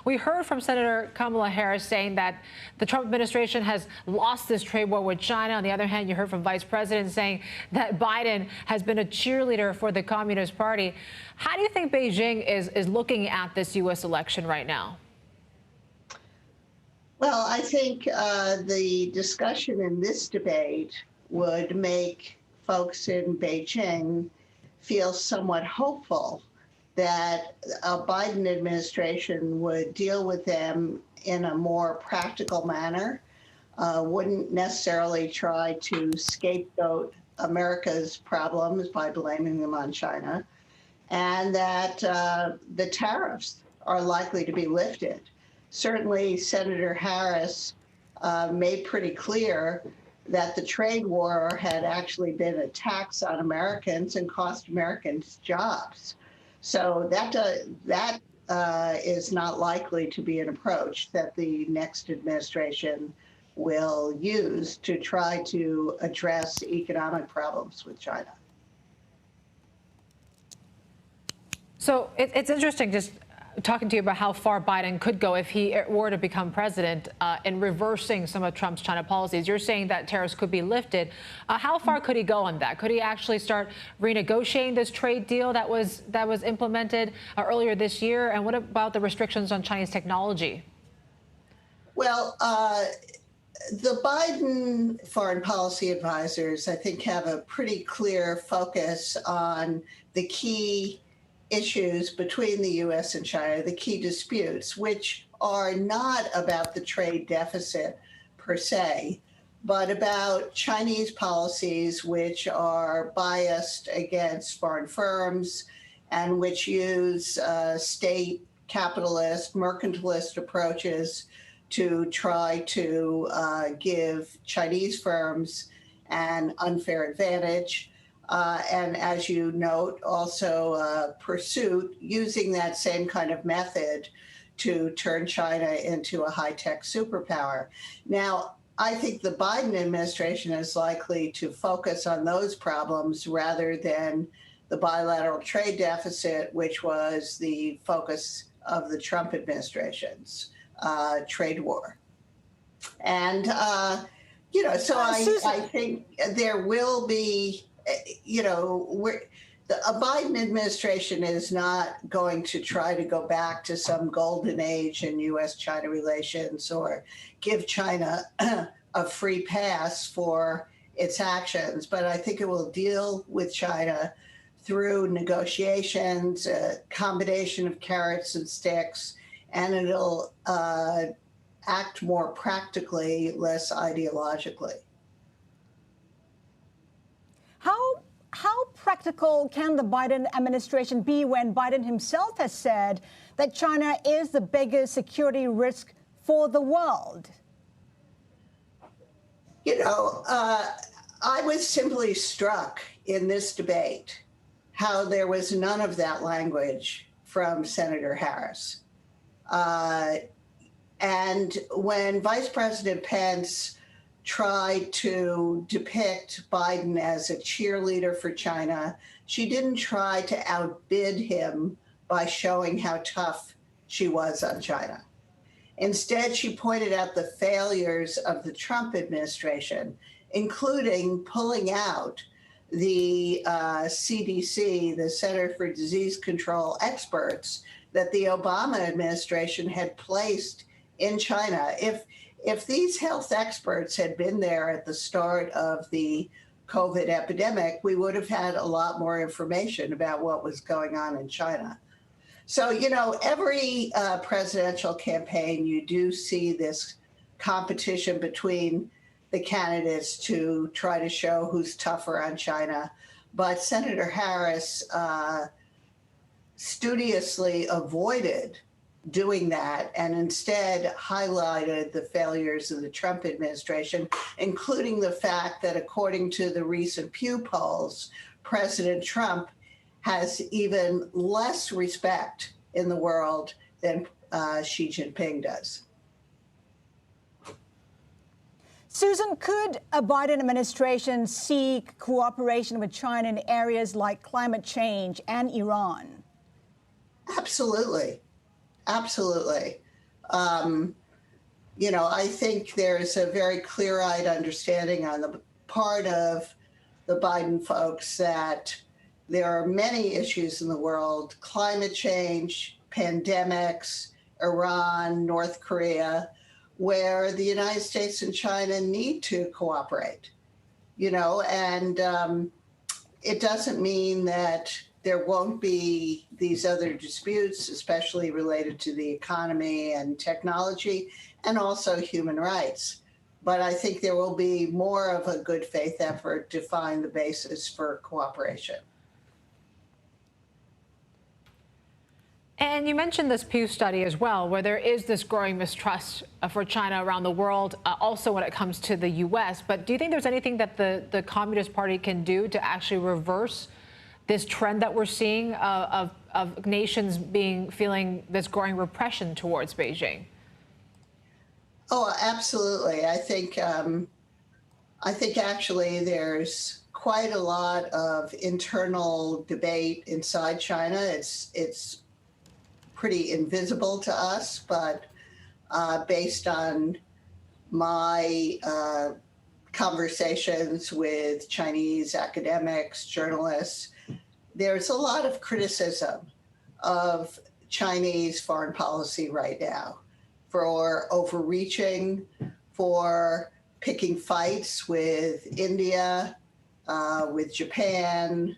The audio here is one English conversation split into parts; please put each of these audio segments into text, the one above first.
We heard from Senator Kamala Harris saying that the Trump administration has lost this trade war with China. On the other hand, you heard from Vice President saying that Biden has been a cheerleader for the Communist Party. How do you think Beijing is looking at this U.S. election right now? Well, I think the discussion in this debate would make folks in Beijing feel somewhat hopeful that a Biden administration would deal with them in a more practical manner, wouldn't necessarily try to scapegoat America's problems by blaming them on China, and that the tariffs are likely to be lifted. Certainly, Senator Harris made pretty clear that the trade war had actually been a tax on Americans and cost Americans jobs. So that is not likely to be an approach that the next administration will use to try to address economic problems with China. So it's interesting just talking to you about how far Biden could go if he were to become president in reversing some of Trump's China policies. You're saying that tariffs could be lifted. How far could he go on that? Could he actually start renegotiating this trade deal that was implemented earlier this year? And what about the restrictions on Chinese technology? Well, the Biden foreign policy advisors, I think, have a pretty clear focus on the key issues between the U.S. and China, the key disputes, which are not about the trade deficit per se, but about Chinese policies which are biased against foreign firms and which use state capitalist, mercantilist approaches to try to give Chinese firms an unfair advantage. And as you note, also pursuit using that same kind of method to turn China into a high-tech superpower. Now, I think the Biden administration is likely to focus on those problems rather than the bilateral trade deficit, which was the focus of the Trump administration's trade war. And, so I think there will be, a Biden administration is not going to try to go back to some golden age in U.S.-China relations or give China a free pass for its actions. But I think it will deal with China through negotiations, a combination of carrots and sticks, and it'll act more practically, less ideologically. How practical can the Biden administration be when Biden himself has said that China is the biggest security risk for the world? I was simply struck in this debate how there was none of that language from Senator Harris. And when Vice President Pence tried to depict Biden as a cheerleader for China, she didn't try to outbid him by showing how tough she was on China. Instead, she pointed out the failures of the Trump administration, including pulling out the CDC, the Center for Disease Control experts that the Obama administration had placed in China. If these health experts had been there at the start of the COVID epidemic, we would have had a lot more information about what was going on in China. So, every presidential campaign, you do see this competition between the candidates to try to show who's tougher on China. But Senator Harris studiously avoided doing that and instead highlighted the failures of the Trump administration, including the fact that, according to the recent Pew polls, President Trump has even less respect in the world than Xi Jinping does. Susan, could a Biden administration seek cooperation with China in areas like climate change and Iran? Absolutely. Absolutely. I think there's a very clear-eyed understanding on the part of the Biden folks that there are many issues in the world: climate change, pandemics, Iran, North Korea, where the United States and China need to cooperate, and it doesn't mean that there won't be these other disputes, especially related to the economy and technology and also human rights. But I think there will be more of a good faith effort to find the basis for cooperation. And you mentioned this Pew study as well, where there is this growing mistrust for China around the world, also when it comes to the U.S. But do you think there's anything that the Communist Party can do to actually reverse this trend that we're seeing of nations feeling this growing repression towards Beijing? Oh, absolutely. I think actually there's quite a lot of internal debate inside China. It's pretty invisible to us, but based on my conversations with Chinese academics, journalists, there's a lot of criticism of Chinese foreign policy right now for overreaching, for picking fights with India, with Japan,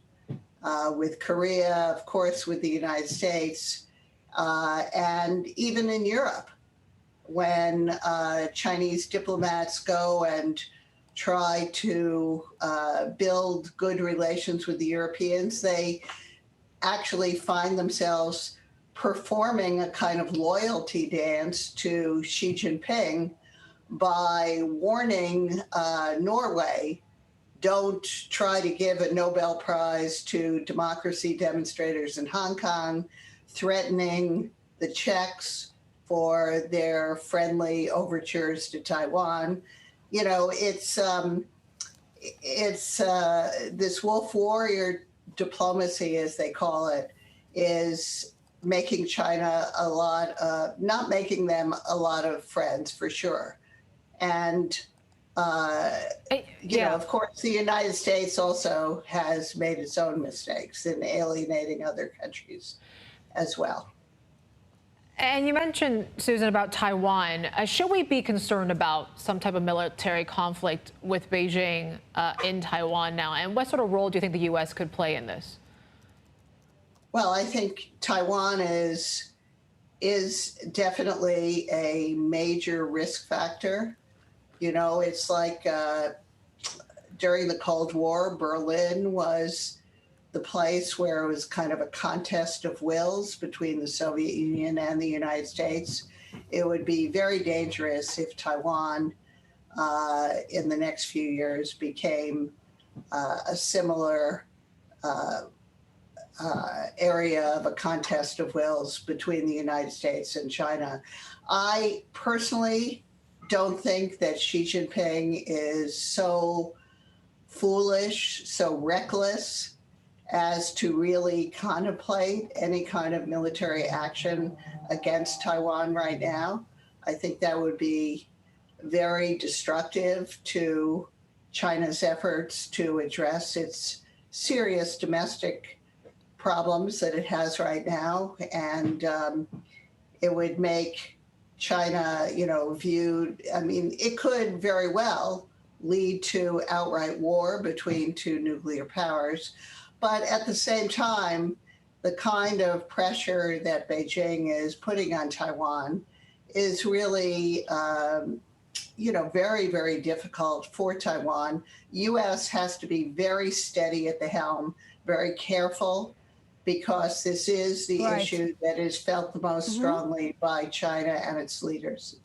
with Korea, of course, with the United States, and even in Europe, when Chinese diplomats go and try to build good relations with the Europeans, they actually find themselves performing a kind of loyalty dance to Xi Jinping by warning Norway, don't try to give a Nobel Prize to democracy demonstrators in Hong Kong, threatening the Czechs for their friendly overtures to Taiwan. It's this wolf warrior diplomacy, as they call it, is making China not making them a lot of friends, for sure. And, of course, the United States also has made its own mistakes in alienating other countries as well. And you mentioned, Susan, about Taiwan. Should we be concerned about some type of military conflict with Beijing in Taiwan now? And what sort of role do you think the U.S. could play in this? Well, I think Taiwan is definitely a major risk factor. It's like during the Cold War, Berlin was the place where it was kind of a contest of wills between the Soviet Union and the United States. It would be very dangerous if Taiwan in the next few years became a similar area of a contest of wills between the United States and China. I personally don't think that Xi Jinping is so foolish, so reckless as to really contemplate any kind of military action against Taiwan right now. I think that would be very destructive to China's efforts to address its serious domestic problems that it has right now. And it would make China, viewed, it could very well lead to outright war between two nuclear powers. But at the same time, the kind of pressure that Beijing is putting on Taiwan is really, very, very difficult for Taiwan. U.S. has to be very steady at the helm, very careful, because this is the issue that is felt the most strongly by China and its leaders.